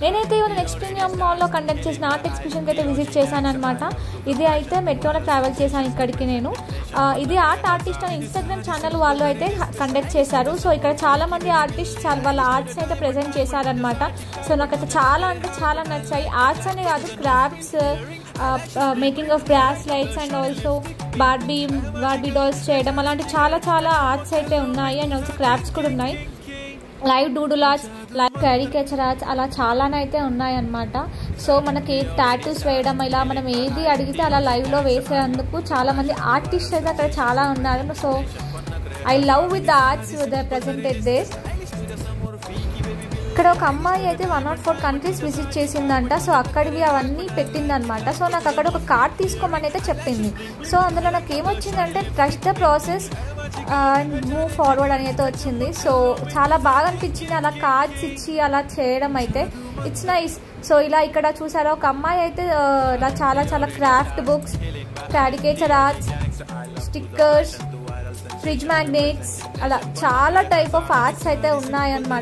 నేనైతే ఇవాళ next premium మాల్లో కండక్ట్ చేసిన ఆర్ట్ ఎగ్జిబిషన్కి అయితే విజిట్ చేశాను అనమాట. ఇది అయితే మెట్రోలో ట్రావెల్ చేశాను ఇక్కడికి నేను. ఇది ఆర్టిస్ట్ అని ఇన్స్టాగ్రామ్ ఛానల్ వాళ్ళు అయితే కండక్ట్ చేశారు. సో ఇక్కడ చాలామంది ఆర్టిస్ట్ వాళ్ళ ఆర్ట్స్ అయితే ప్రజెంట్ చేశారనమాట. సో నాకైతే చాలా అంటే చాలా నచ్చాయి. ఆర్ట్స్ అనే కాదు, crafts, making of brass lights and also Barbie dolls చేయడం, అలాంటి చాలా చాలా ఆర్ట్స్ అయితే ఉన్నాయి. అండ్ ఆల్సో క్రాఫ్ట్స్ కూడా ఉన్నాయి. Live doodle arts, live caricature arts, అలా చాలానైతే ఉన్నాయన్నమాట. సో మనకి టాటూస్ వేయడం, ఇలా మనం ఏది అడిగితే అలా లైవ్లో వేసేందుకు చాలామంది ఆర్టిస్ట్ అయితే అక్కడ చాలా ఉన్నారు. So I love with the arts the presented there. ఇక్కడ ఒక అమ్మాయి అయితే 104 కంట్రీస్ విజిట్ చేసిందంట. సో అక్కడివి అవన్నీ పెట్టిందనమాట. సో నాకు అక్కడ ఒక కార్డ్ తీసుకోమని అయితే చెప్పింది. సో అందులో నాకు ఏమొచ్చిందంటే trust the process and move forward అని అయితే వచ్చింది. సో చాలా బాగా అనిపించింది అలా కార్డ్స్ ఇచ్చి అలా చేయడం అయితే. It's nice. సో ఇలా ఇక్కడ చూసారా ఒక అమ్మాయి అయితే ఇలా చాలా చాలా craft books, caricature arts, stickers, fridge magnets, అలా చాలా టైప్ ఆఫ్ ఆర్ట్స్ అయితే ఉన్నాయన్నమాట.